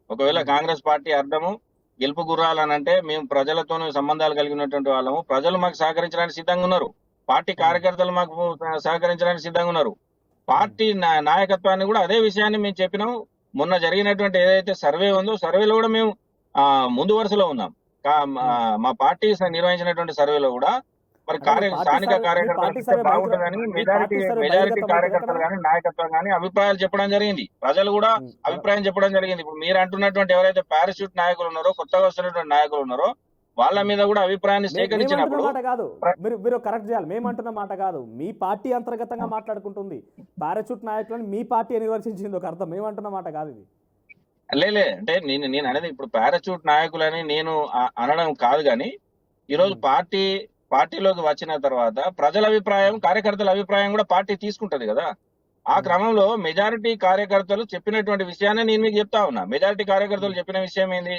ఒకవేళ కాంగ్రెస్ పార్టీ అర్థము గెలుపు గుర్రాలనంటే మేము ప్రజలతో సంబంధాలు కలిగినటువంటి వాళ్ళము, ప్రజలు మాకు సహకరించడానికి సిద్ధంగా ఉన్నారు, పార్టీ కార్యకర్తలు మాకు సహకరించడానికి సిద్ధంగా ఉన్నారు. పార్టీ నాయకత్వాన్ని కూడా అదే విషయాన్ని మేము చెప్పినాము. మొన్న జరిగినటువంటి ఏదైతే సర్వే ఉందో సర్వేలో కూడా మేము ముందు వరుసలో ఉన్నాం. మా పార్టీ నిర్వహించినటువంటి సర్వేలో కూడా మరి స్థానిక కార్యకర్తలు బాగుంటుందని మెజారిటీ కార్యకర్తలు కానీ నాయకత్వం కానీ అభిప్రాయాలు చెప్పడం జరిగింది. ప్రజలు కూడా అభిప్రాయం చెప్పడం జరిగింది. ఇప్పుడు మీరు అంటున్నటువంటి ఎవరైతే పారాషూట్ నాయకులు ఉన్నారో, కొత్తగా వస్తున్నటువంటి నాయకులు ఉన్నారో వాళ్ళ మీద కూడా అభిప్రాయాన్ని సేకరించినప్పుడు కాదు, మీరు కరెక్ట్ చేయాలి. మేమంటున్న మాట కాదు, మీ పార్టీ అంతర్గతంగా మాట్లాడుకుంటుంది. పారాషూట్ నాయకులను మీ పార్టీ నిర్వచించింది ఒక అర్థం, మేమంటున్న మాట కాదు ఇది. లేలే అంటే నేను అనేది ఇప్పుడు పారాషూట్ నాయకులని నేను అనడం కాదు, కానీ ఈరోజు పార్టీలోకి వచ్చిన తర్వాత ప్రజల అభిప్రాయం, కార్యకర్తల అభిప్రాయం కూడా పార్టీ తీసుకుంటది కదా. ఆ క్రమంలో మెజారిటీ కార్యకర్తలు చెప్పినటువంటి విషయాన్ని నేను మీకు చెప్తా ఉన్నా. మెజారిటీ కార్యకర్తలు చెప్పిన విషయం ఏంది?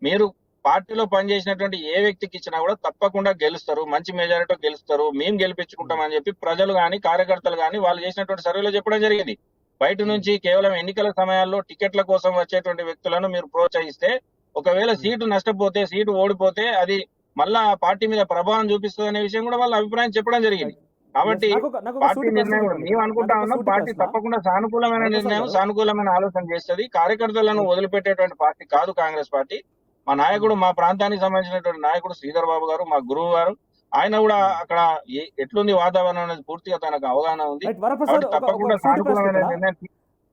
మీరు పార్టీలో పనిచేసినటువంటి ఏ వ్యక్తికి ఇచ్చినా కూడా తప్పకుండా గెలుస్తారు, మంచి మెజారిటీ గెలుస్తారు, మేము గెలిపించుకుంటామని చెప్పి ప్రజలు కానీ కార్యకర్తలు కానీ వాళ్ళు చేసినటువంటి సర్వేలో చెప్పడం జరిగింది. బయట నుంచి కేవలం ఎన్నికల సమయాల్లో టికెట్ల కోసం వచ్చేటువంటి వ్యక్తులను మీరు ప్రోత్సహిస్తే ఒకవేళ సీటు నష్టపోతే, సీటు ఓడిపోతే అది మళ్ళా పార్టీ మీద ప్రభావం చూపిస్తుంది అనే విషయం కూడా వాళ్ళ అభిప్రాయం చెప్పడం జరిగింది. కాబట్టి పార్టీ నిర్ణయం మేము అనుకుంటా ఉన్నాం, పార్టీ తప్పకుండా సానుకూలమైన నిర్ణయం, సానుకూలమైన ఆలోచన చేస్తుంది. కార్యకర్తలను వదిలిపెట్టేటువంటి పార్టీ కాదు కాంగ్రెస్ పార్టీ. మా నాయకుడు, మా ప్రాంతానికి సంబంధించినటువంటి నాయకుడు శ్రీధర్ బాబు గారు, మా గురువు గారు, ఆయన కూడా అక్కడ ఎట్లుంది వాతావరణం అనేది పూర్తిగా తనకు అవగాహన ఉంది. తప్పకుండా సానుకూలమైన నిర్ణయం.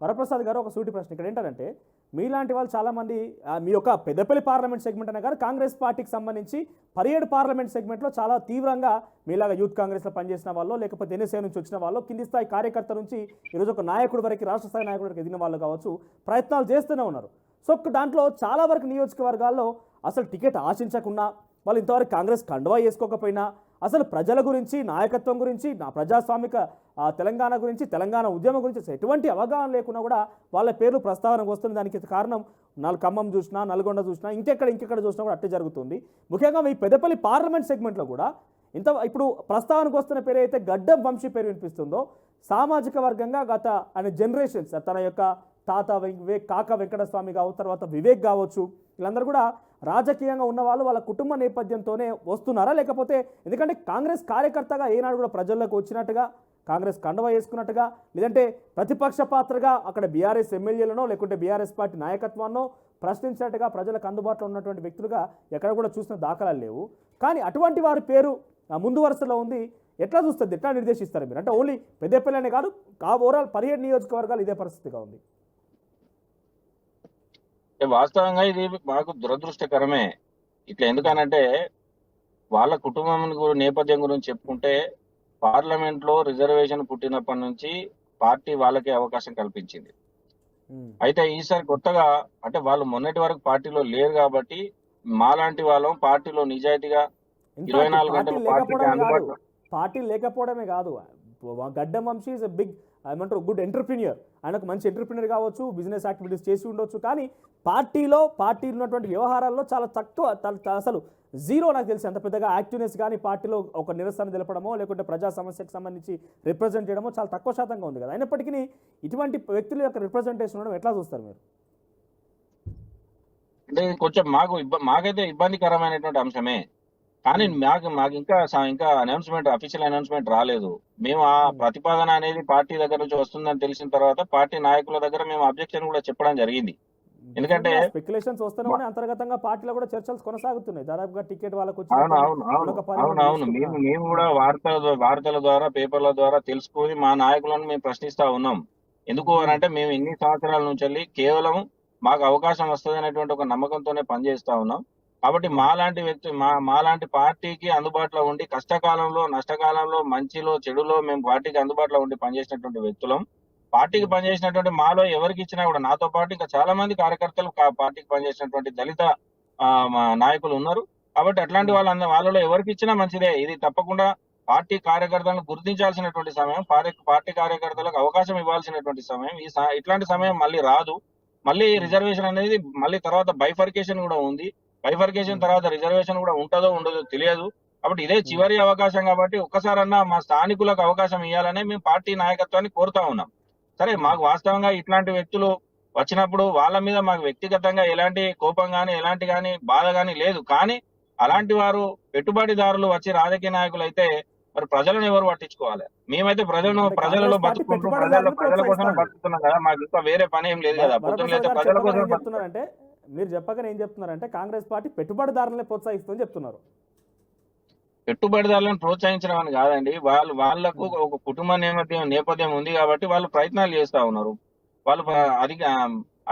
వరప్రసాద్ గారు, ఒక సూటి ప్రశ్న ఇక్కడ ఏంటంటే, మీలాంటి వాళ్ళు చాలా మంది మీ యొక్క పెద్దపల్లి పార్లమెంట్ సెగ్మెంట్ అనే కాదు, కాంగ్రెస్ పార్టీకి సంబంధించి 17 పార్లమెంట్ సెగ్మెంట్లో చాలా తీవ్రంగా మీలాగా యూత్ కాంగ్రెస్లో పనిచేసిన వాళ్ళు, లేకపోతే ఎన్ఎస్ఏ నుంచి వచ్చిన వాళ్ళు, కింది స్థాయి కార్యకర్త నుంచి ఈరోజు ఒక నాయకుడి వరకు, రాష్ట్ర స్థాయి నాయకుడి వరకు ఎదిగిన వాళ్ళు కావచ్చు, ప్రయత్నాలు చేస్తూనే ఉన్నారు. సో దాంట్లో చాలా వరకు నియోజకవర్గాల్లో అసలు టికెట్ ఆశించకుండా, వాళ్ళు ఇంతవరకు కాంగ్రెస్ కండువా వేసుకోకపోయినా, అసలు ప్రజల గురించి, నాయకత్వం గురించి, ప్రజాస్వామిక తెలంగాణ గురించి, తెలంగాణ ఉద్యమం గురించి ఎటువంటి అవగాహన లేకుండా కూడా వాళ్ళ పేర్లు ప్రస్తావనకు వస్తుంది. దానికి కారణం ఖమ్మం చూసినా, నల్గొండ చూసినా, ఇంకెక్కడ చూసినా కూడా అట్టే జరుగుతుంది. ముఖ్యంగా మీ పెద్దపల్లి పార్లమెంట్ సెగ్మెంట్లో కూడా ఇప్పుడు ప్రస్తావనకు వస్తున్న పేరు అయితే గడ్డం వంశీ పేరు వినిపిస్తుందో, సామాజిక వర్గంగా గత ఆయన జనరేషన్స్, తన యొక్క తాత కాక వెంకటస్వామి కావచ్చు, తర్వాత వివేక్ కావచ్చు, వీళ్ళందరూ కూడా రాజకీయంగా ఉన్నవాళ్ళు వాళ్ళ కుటుంబ నేపథ్యంతోనే వస్తున్నారా? లేకపోతే ఎందుకంటే కాంగ్రెస్ కార్యకర్తగా ఏనాడు కూడా ప్రజల్లోకి వచ్చినట్టుగా కాంగ్రెస్ కండవ వేసుకున్నట్టుగా, లేదంటే ప్రతిపక్ష పాత్రగా అక్కడ బీఆర్ఎస్ ఎమ్మెల్యేలనో లేకుంటే బీఆర్ఎస్ పార్టీ నాయకత్వాన్నో ప్రశ్నించినట్టుగా ప్రజలకు అందుబాటులో ఉన్నటువంటి వ్యక్తులుగా ఎక్కడ కూడా చూసిన దాఖలాలు లేవు. కానీ అటువంటి వారి పేరు ముందు వరుసలో ఉంది. ఎట్లా చూస్తుంది, ఎట్లా నిర్దేశిస్తారు మీరు? అంటే ఓన్లీ పెద్దపల్లినే కాదు, ఓవరాల్ 17 నియోజకవర్గాలు ఇదే పరిస్థితిగా ఉంది. వాస్తవంగా ఇది మాకు దురదృష్టకరమే. ఇట్లా ఎందుకనంటే వాళ్ళ కుటుంబం నేపథ్యం గురించి చెప్పుకుంటే పార్లమెంట్ లో రిజర్వేషన్ పుట్టినప్పటి నుంచి పార్టీ వాళ్ళకే అవకాశం కల్పించింది. అయితే ఈసారి కొత్తగా అంటే వాళ్ళు మొన్నటి వరకు పార్టీలో లేరు కాబట్టి మాలాంటి వాళ్ళం పార్టీలో నిజాయితీగా 24 గంటలు పార్టీకి అందుబాటులో. పార్టీ లేకపోవడమే కాదు, గడ్డం వంశీ ఈజ్ బిగ్ ఏమంటారు గుడ్ ఎంటర్ప్రీనియర్. ఆయన ఒక మంచి ఎంటర్ప్రీనియర్ కావచ్చు, బిజినెస్ యాక్టివిటీస్ చేసి ఉండొచ్చు. కానీ పార్టీలో ఉన్నటువంటి వ్యవహారాల్లో చాలా తక్కువ, అసలు జీరో. నాకు తెలిసి అంత పెద్దగా యాక్టివ్నెస్ కానీ పార్టీలో ఒక నిరసన తెలపడమో లేకుంటే ప్రజా సమస్యకు సంబంధించి రిప్రజెంట్ చేయడమో చాలా తక్కువ శాతంగా ఉంది కదా. అయినప్పటికీ ఇటువంటి వ్యక్తుల యొక్క రిప్రజెంటేషన్ ఉండడం ఎట్లా చూస్తారు మీరు? అంటే కొంచెం మాకైతే ఇబ్బందికరమైనటువంటి అంశమే. కానీ మాకు ఇంకా అనౌన్స్మెంట్, అఫీషియల్ అనౌన్స్మెంట్ రాలేదు. మేము ఆ ప్రతిపాదన అనేది పార్టీ దగ్గర నుంచి వస్తుందని తెలిసిన తర్వాత పార్టీ నాయకుల దగ్గర మేము అబ్జెక్షన్ కూడా చెప్పడం జరిగింది. ఎందుకంటే స్పెక్యులేషన్స్ వస్తూనే అంతర్గతంగా పార్టీలో కూడా చర్చలు కొనసాగుతున్నాయి. దాదాపుగా టికెట్ వాళ్ళకు అవునవును మేము కూడా వార్తల ద్వారా పేపర్ల ద్వారా తెలుసుకొని మా నాయకులను మేము ప్రశ్నిస్తా ఉన్నాం. ఎందుకు అని అంటే మేము ఇన్ని సంవత్సరాల నుంచి వెళ్ళి కేవలం మాకు అవకాశం వస్తుంది అనేటువంటి ఒక నమ్మకంతోనే పనిచేస్తా ఉన్నాం. కాబట్టి మాలాంటి వ్యక్తి మాలాంటి పార్టీకి అందుబాటులో ఉండి కష్టకాలంలో నష్టకాలంలో మంచిలో చెడులో మేము పార్టీకి అందుబాటులో ఉండి పనిచేసినటువంటి వ్యక్తులం. పార్టీకి పనిచేసినటువంటి మాలో ఎవరికి ఇచ్చినా కూడా, నాతో పాటు ఇంకా చాలా మంది కార్యకర్తలు పార్టీకి పనిచేసినటువంటి దళిత నాయకులు ఉన్నారు. కాబట్టి అట్లాంటి వాళ్ళలో ఎవరికి ఇచ్చినా మంచిదే. ఇది తప్పకుండా పార్టీ కార్యకర్తలను గుర్తించాల్సినటువంటి సమయం, పార్టీ కార్యకర్తలకు అవకాశం ఇవ్వాల్సినటువంటి సమయం. ఇట్లాంటి సమయం మళ్ళీ రాదు. మళ్ళీ రిజర్వేషన్ అనేది మళ్ళీ తర్వాత బైఫర్కేషన్ కూడా ఉంది. బైఫర్కేషన్ తర్వాత రిజర్వేషన్ కూడా ఉంటుందో ఉండదో తెలియదు. కాబట్టి ఇదే చివరి అవకాశం కాబట్టి ఒక్కసారన్నా మా స్థానికులకు అవకాశం ఇవ్వాలనే మేము పార్టీ నాయకత్వాన్ని కోరుతా ఉన్నాం. సరే, మాకు వాస్తవంగా ఇట్లాంటి వ్యక్తులు వచ్చినప్పుడు వాళ్ళ మీద మాకు వ్యక్తిగతంగా ఎలాంటి కోపం కానీ ఎలాంటి కానీ బాధ కానీ లేదు. కానీ అలాంటి వారు పెట్టుబడిదారులు వచ్చి రాజకీయ నాయకులు అయితే మరి ప్రజలను ఎవరు పట్టించుకోవాలి? మేమైతే ప్రజలలో బతుకుంటూ ప్రజల కోసం బతుకుతున్నాం కదా. మాకు ఇంకా వేరే పని ఏం లేదు కదా. పొద్దున్న అయితే ప్రజల కోసం చెప్తున్నారంటే, మీరు చెప్పగానే ఏం చెప్తున్నారంటే కాంగ్రెస్ పార్టీ పెట్టుబడిదారులనే ప్రోత్సహిస్తుందని చెప్తున్నారు. పెట్టుబడిదారులను ప్రోత్సహించడం అని కాదండి. వాళ్లకు ఒక కుటుంబ నేపథ్యం ఉంది కాబట్టి వాళ్ళు ప్రయత్నాలు చేస్తా ఉన్నారు. వాళ్ళు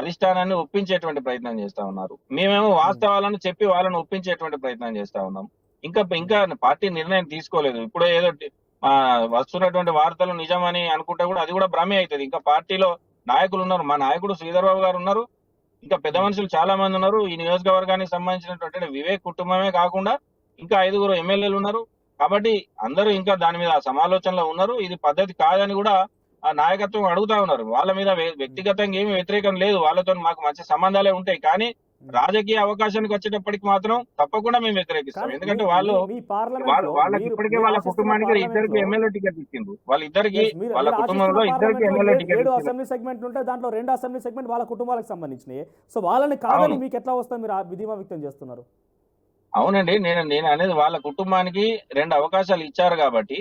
అధిష్టానాన్ని ఒప్పించేటువంటి ప్రయత్నం చేస్తా ఉన్నారు. మేమేమో వాస్తవాలను చెప్పి వాళ్ళని ఒప్పించేటువంటి ప్రయత్నం చేస్తా ఉన్నాం. ఇంకా పార్టీ నిర్ణయం తీసుకోలేదు. ఇప్పుడు ఏదో వస్తున్నటువంటి వార్తలు నిజమని అనుకుంటే కూడా అది కూడా భ్రమే అవుతుంది. ఇంకా పార్టీలో నాయకులు ఉన్నారు. మా నాయకుడు శ్రీధర్ బాబు గారు ఉన్నారు. ఇంకా పెద్ద మనుషులు చాలా మంది ఉన్నారు. ఈ నియోజకవర్గానికి సంబంధించినటువంటి వివేక్ కుటుంబమే కాకుండా ఇంకా 5 ఎమ్మెల్యేలు ఉన్నారు. కాబట్టి అందరూ ఇంకా దాని మీద సమాలోచనలో ఉన్నారు. ఇది పద్ధతి కాదని కూడా ఆ నాయకత్వం అడుగుతా ఉన్నారు. వాళ్ళ మీద వ్యక్తిగతంగా ఏమి వ్యతిరేకం లేదు. వాళ్ళతో మాకు మంచి సంబంధాలే ఉంటాయి. కానీ రాజకీయ అవకాశానికి వచ్చేటప్పటికి మాత్రం తప్పకుండా మేము వ్యతిరేకిస్తాం. ఎందుకంటే వాళ్ళకి ఇప్పటికే వాళ్ళ కుటుంబానికి 2 ఎమ్మెల్యే టికెట్ ఇచ్చిండ్రు. వాళ్ళ కుటుంబంలో 2 ఎమ్మెల్యే టికెట్. 7 అసెంబ్లీ సెగ్మెంట్లు ఉంటే దాంట్లో 2 అసెంబ్లీ సెగ్మెంట్ వాళ్ళ కుటుంబాలకు సంబంధించినవి. సో వాళ్ళని కాదని మీకు ఎట్లా వస్తాయి? మీరు విధిమా వ్యక్తం చేస్తున్నారు. అవునండి, నేను అనేది వాళ్ళ కుటుంబానికి 2 అవకాశాలు ఇచ్చారు కాబట్టి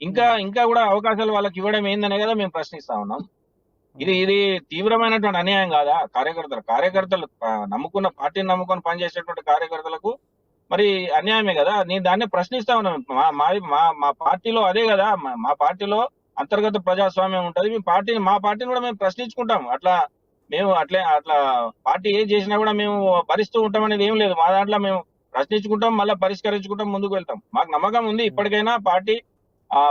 ఇంకా కూడా అవకాశాలు వాళ్ళకి ఇవ్వడం ఏందనే కదా మేము ప్రశ్నిస్తా ఉన్నాం. ఇది తీవ్రమైనటువంటి అన్యాయం కాదా? కార్యకర్తలు నమ్ముకున్న పార్టీని నమ్ముకొని పనిచేసేటువంటి కార్యకర్తలకు మరి అన్యాయమే కదా. నేను దాన్ని ప్రశ్నిస్తా ఉన్నాను. మా పార్టీలో అదే కదా, మా పార్టీలో అంతర్గత ప్రజాస్వామ్యం ఉంటది. మా పార్టీని కూడా మేము ప్రశ్నించుకుంటాం. అట్లా పార్టీ ఏం చేసినా కూడా మేము భరిస్తూ ఉంటాం అనేది ఏం లేదు. మా దాంట్లో మేము ప్రశ్నించుకుంటాం, మళ్ళీ పరిష్కరించుకుంటాం, ముందుకు వెళ్తాం. మాకు నమ్మకం ఉంది ఇప్పటికైనా పార్టీ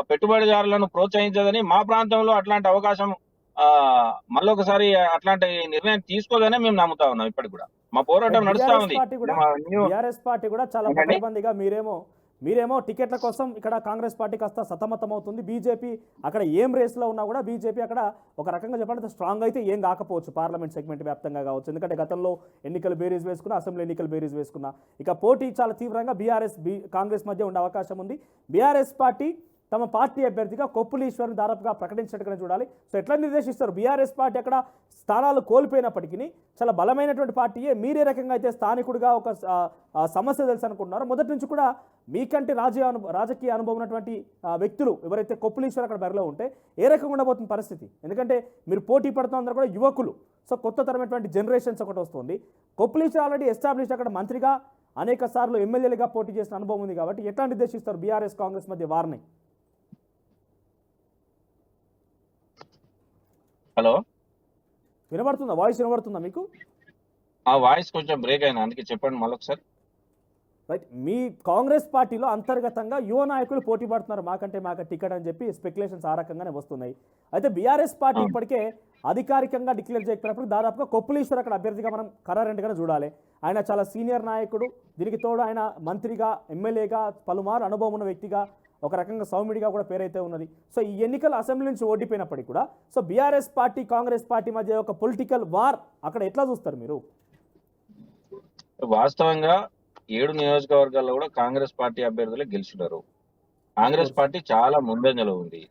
పెట్టుబడిదారులను ప్రోత్సహించదని, మా ప్రాంతంలో అట్లాంటి అవకాశం మళ్ళొకసారి అట్లాంటి నిర్ణయం తీసుకోదనే మేము నమ్ముతా ఉన్నాం. ఇప్పటికి కూడా మా పోరాటం నడుస్తా ఉంది. టీఆర్ఎస్ పార్టీ కూడా చాలా పకడ్బందీగా మీరేమో టికెట్ల కోసం ఇక్కడ కాంగ్రెస్ పార్టీ కాస్త సతమతం అవుతుంది. బీజేపీ అక్కడ ఏం రేస్లో ఉన్నా కూడా బీజేపీ అక్కడ ఒక రకంగా చెప్పాలంటే స్ట్రాంగ్ అయితే ఏం కాకపోవచ్చు పార్లమెంట్ సెగ్మెంట్ వ్యాప్తంగా కావచ్చు. ఎందుకంటే గతంలో ఎన్నికలు బేరీజ్ వేసుకున్నా, అసెంబ్లీ ఎన్నికలు బేరీజ్ వేసుకున్నా, ఇక పోటీ చాలా తీవ్రంగా కాంగ్రెస్ మధ్య ఉండే అవకాశం ఉంది. బీఆర్ఎస్ పార్టీ తమ పార్టీ అభ్యర్థిగా కొప్పుల ఈశ్వర్ని దాదాపుగా ప్రకటించినట్టుగా చూడాలి. సో ఎట్లా నిర్దేశిస్తారు? బీఆర్ఎస్ పార్టీ అక్కడ స్థానాలు కోల్పోయినప్పటికీ చాలా బలమైనటువంటి పార్టీయే. మీరే రకంగా అయితే స్థానికుడిగా ఒక సమస్య తెలుసు అనుకుంటున్నారు. మొదటి నుంచి కూడా మీకంటే రాజకీయ అనుభవం ఉన్నటువంటి వ్యక్తులు ఎవరైతే కొప్పుల ఈశ్వర్ అక్కడ బరిలో ఉంటే ఏ రకంగా ఉండబోతున్న పరిస్థితి? ఎందుకంటే మీరు పోటీ పడుతున్న అందరూ కూడా యువకులు. సో కొత్త తరమైనటువంటి జనరేషన్స్ ఒకటి వస్తుంది. కొప్పుల ఈశ్వర్ ఆల్రెడీ ఎస్టాబ్లిష్ అక్కడ మంత్రిగా అనేక సార్లు ఎమ్మెల్యేలుగా పోటీ చేసిన అనుభవం ఉంది కాబట్టి ఎట్లా నిర్దేశిస్తారు బీఆర్ఎస్ కాంగ్రెస్ మధ్య వార్ని? హలో, వినబడుతుందా? వాయిస్ వినబడుతుందా మీకు? ఆ వాయిస్ కొంచెం బ్రేక్ అయినా, అందుకే చెప్పండి మళ్ళొకసారి. రైట్, మీ కాంగ్రెస్ పార్టీలో అంతర్గతంగా యువ నాయకులు పోటీ పడుతున్నారు, మాకంటే మాకు టికెట్ అని చెప్పి స్పెక్యులేషన్స్ ఆ రకంగానే వస్తున్నాయి. అయితే బీఆర్ఎస్ పార్టీ ఇప్పటికే అధికారికంగా డిక్లేర్ చేయకపోయినప్పుడు దాదాపుగా కొప్పుల ఈశ్వర్ అక్కడ అభ్యర్థిగా మనం ఖరారెంట్గానే చూడాలి. ఆయన చాలా సీనియర్ నాయకుడు, దీనికి తోడు ఆయన మంత్రిగా, ఎమ్మెల్యేగా, పలుమారు అనుభవం ఉన్న వ్యక్తిగా, ఒక రకంగా సౌమ్యుడిగా కూడా పేరైతే ఉన్నది. సో ఈ ఎన్నికల అసెంబ్లీ నుంచి ఓడిపోయినప్పటికీ కూడా so BRS party Congress party మధ్య ఒక పొలిటికల్ వార్ అక్కడ ఎట్లా చూస్తారు మీరు? వాస్తవంగా 7 నియోజకవర్గాల్లో కూడా కాంగ్రెస్ పార్టీ అభ్యర్థులే గెలిచినారు. కాంగ్రెస్ పార్టీ చాలా ముందంజలో ఉంది.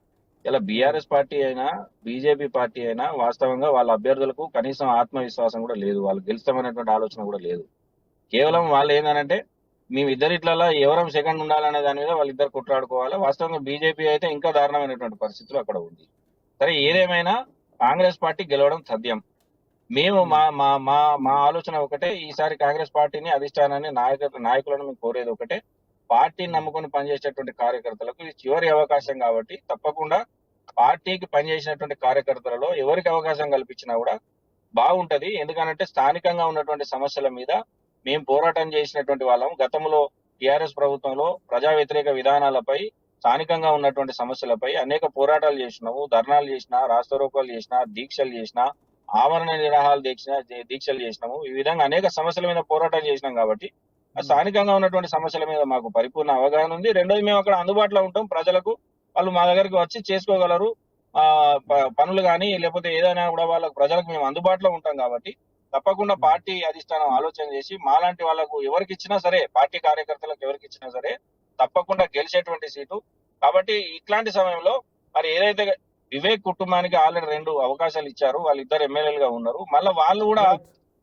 ఇలా బీఆర్ఎస్ పార్టీ అయినా బీజేపీ పార్టీ అయినా వాస్తవంగా వాళ్ళ అభ్యర్థులకు కనీసం ఆత్మవిశ్వాసం కూడా లేదు, వాళ్ళు గెలుస్తామనేటువంటి ఆలోచన కూడా లేదు. కేవలం వాళ్ళు ఏంటంటే మేమిద్దరిట్లలో ఎవరం సెకండ్ ఉండాలనే దాని మీద వాళ్ళిద్దరు కొట్లాడుకోవాలి. వాస్తవంగా బీజేపీ అయితే ఇంకా దారుణమైనటువంటి పరిస్థితులు అక్కడ ఉంది. సరే, ఏదేమైనా కాంగ్రెస్ పార్టీ గెలవడం తథ్యం. మేము మా మా మా మా ఆలోచన ఒకటే, ఈసారి కాంగ్రెస్ పార్టీని, అధిష్టానాన్ని, నాయకులను మేము కోరేది ఒకటే, పార్టీని నమ్ముకొని పనిచేసేటువంటి కార్యకర్తలకు ఇది చివరి అవకాశం కాబట్టి తప్పకుండా పార్టీకి పనిచేసినటువంటి కార్యకర్తలలో ఎవరికి అవకాశం కల్పించినా కూడా బాగుంటది. ఎందుకంటే స్థానికంగా ఉన్నటువంటి సమస్యల మీద మేము పోరాటం చేసినటువంటి వాళ్ళం. గతంలో టిఆర్ఎస్ ప్రభుత్వంలో ప్రజా వ్యతిరేక విధానాలపై, స్థానికంగా ఉన్నటువంటి సమస్యలపై అనేక పోరాటాలు చేసినాము, ధర్నాలు చేసినా, రాస్తారోకోలు చేసినా, దీక్షలు చేసినా, ఆమరణ నిరాహాలు దీక్షలు చేసినాము. ఈ విధంగా అనేక సమస్యల మీద పోరాటం చేసినాం కాబట్టి స్థానికంగా ఉన్నటువంటి సమస్యల మీద మాకు పరిపూర్ణ అవగాహన ఉంది. రెండోది, మేము అక్కడ అందుబాటులో ఉంటాం. ప్రజలకు వాళ్ళు మా దగ్గరికి వచ్చి చేసుకోగలరు పనులు కానీ, లేకపోతే ఏదైనా కూడా వాళ్ళకు ప్రజలకు మేము అందుబాటులో ఉంటాం కాబట్టి తప్పకుండా పార్టీ అధిష్టానం ఆలోచన చేసి మాలాంటి వాళ్ళకు ఎవరికి ఇచ్చినా సరే, పార్టీ కార్యకర్తలకు ఎవరికి ఇచ్చినా సరే తప్పకుండా గెలిచేటువంటి సీటు. కాబట్టి ఇట్లాంటి సమయంలో మరి ఏదైతే వివేక్ కుటుంబానికి ఆల్రెడీ 2 అవకాశాలు ఇచ్చారు, వాళ్ళిద్దరు ఎమ్మెల్యేలుగా ఉన్నారు, మళ్ళీ వాళ్ళు కూడా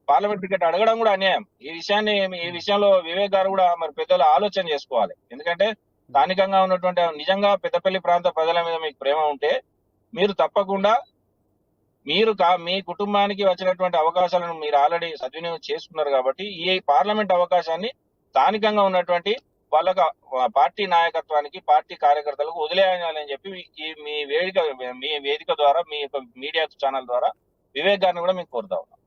పార్లమెంట్ టికెట్ అడగడం కూడా అన్యాయం. ఈ విషయంలో వివేక్ గారు కూడా మరి పెద్దలు ఆలోచన చేసుకోవాలి. ఎందుకంటే స్థానికంగా ఉన్నటువంటి నిజంగా పెద్దపల్లి ప్రాంత ప్రజల మీద మీకు ప్రేమ ఉంటే మీరు తప్పకుండా మీ కుటుంబానికి వచ్చినటువంటి అవకాశాలను మీరు ఆల్రెడీ సద్వినియోగం చేసుకున్నారు కాబట్టి ఈ పార్లమెంట్ అవకాశాన్ని స్థానికంగా ఉన్నటువంటి వాళ్ళకు పార్టీ నాయకత్వానికి, పార్టీ కార్యకర్తలకు వదిలేయాలని చెప్పి మీ వేదిక ద్వారా, మీ యొక్క మీడియా ఛానల్ ద్వారా వివేక్ గారిని కూడా మీకు కోరుతా ఉన్నాం.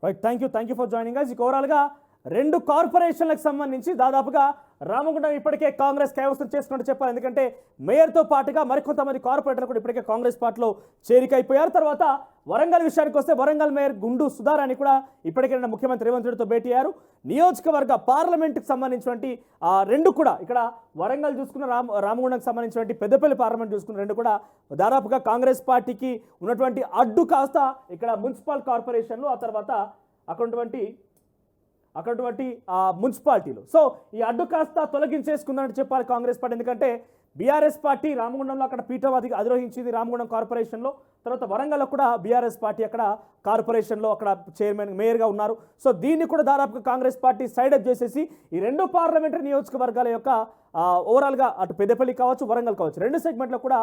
Right, thank you for joining us. ఓవరాల్గా 2 కార్పొరేషన్లకు సంబంధించి దాదాపుగా రామగుండం ఇప్పటికే కాంగ్రెస్ కైవసం చేసుకున్నట్టు చెప్పాలి. ఎందుకంటే మేయర్తో పాటుగా మరికొంతమంది కార్పొరేటర్లు కూడా ఇప్పటికే కాంగ్రెస్ పార్టీలో చేరికైపోయారు. తర్వాత వరంగల్ విషయానికి వస్తే వరంగల్ మేయర్ గుండు సుధారాణి కూడా ఇప్పటికే ముఖ్యమంత్రి రేవంత్ రెడ్డితో భేటీ అయ్యారు. నియోజకవర్గ పార్లమెంట్కి సంబంధించినటువంటి 2 కూడా, ఇక్కడ వరంగల్ చూసుకున్న రామగుండంకి సంబంధించినటువంటి పెద్దపల్లి పార్లమెంట్ చూసుకున్న 2 కూడా దాదాపుగా కాంగ్రెస్ పార్టీకి ఉన్నటువంటి అడ్డు కాస్త ఇక్కడ మున్సిపల్ కార్పొరేషన్లు, ఆ తర్వాత అక్కడున్నటువంటి మున్సిపాలిటీలు. సో ఈ అడ్డు కాస్త తొలగించేసుకుందని చెప్పాలి కాంగ్రెస్ పార్టీ. ఎందుకంటే బీఆర్ఎస్ పార్టీ రామగుండంలో అక్కడ పీఠం అధిరోహించింది రామగుండం కార్పొరేషన్లో. తర్వాత వరంగల్లో కూడా బీఆర్ఎస్ పార్టీ అక్కడ కార్పొరేషన్లో అక్కడ చైర్మన్, మేయర్గా ఉన్నారు. సో దీన్ని కూడా దాదాపుగా కాంగ్రెస్ పార్టీ సైడప్ చేసేసి ఈ 2 పార్లమెంటరీ నియోజకవర్గాల యొక్క ఓవరాల్గా అటు పెద్దపల్లి కావచ్చు, వరంగల్ కావచ్చు, 2 సెగ్మెంట్లో కూడా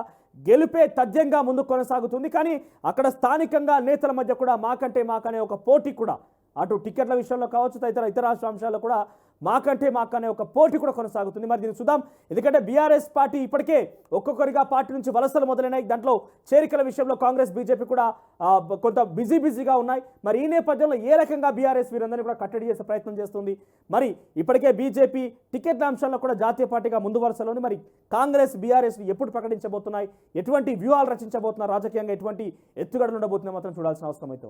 గెలుపే తథ్యంగా ముందుకు కొనసాగుతుంది. కానీ అక్కడ స్థానికంగా నేతల మధ్య కూడా మాకనే ఒక పోటీ కూడా, అటు టికెట్ల విషయంలో కావచ్చు, ఇతర రాష్ట్ర అంశాల్లో కూడా మాకనే ఒక పోటీ కూడా కొనసాగుతుంది. మరి దీన్ని చూద్దాం. ఎందుకంటే బీఆర్ఎస్ పార్టీ ఇప్పటికే ఒక్కొక్కరిగా పార్టీ నుంచి వలసలు మొదలైనాయి. దాంట్లో చేరికల విషయంలో కాంగ్రెస్, బీజేపీ కూడా కొంత బిజీగా ఉన్నాయి. మరి ఈ నేపథ్యంలో ఏ రకంగా బీఆర్ఎస్ వీరందరినీ కూడా కట్టడి చేసే ప్రయత్నం చేస్తుంది? మరి ఇప్పటికే బీజేపీ టికెట్ల అంశాల్లో కూడా జాతీయ పార్టీగా ముందు వరుసలోని, మరి కాంగ్రెస్, బీఆర్ఎస్ ఎప్పుడు ప్రకటించబోతున్నాయి, ఎటువంటి వ్యూహాలు రచించబోతున్నారు, రాజకీయంగా ఎటువంటి ఎత్తుగడలు ఉండబోతున్నాయి మాత్రం చూడాల్సిన అవసరం అయితే ఉంది.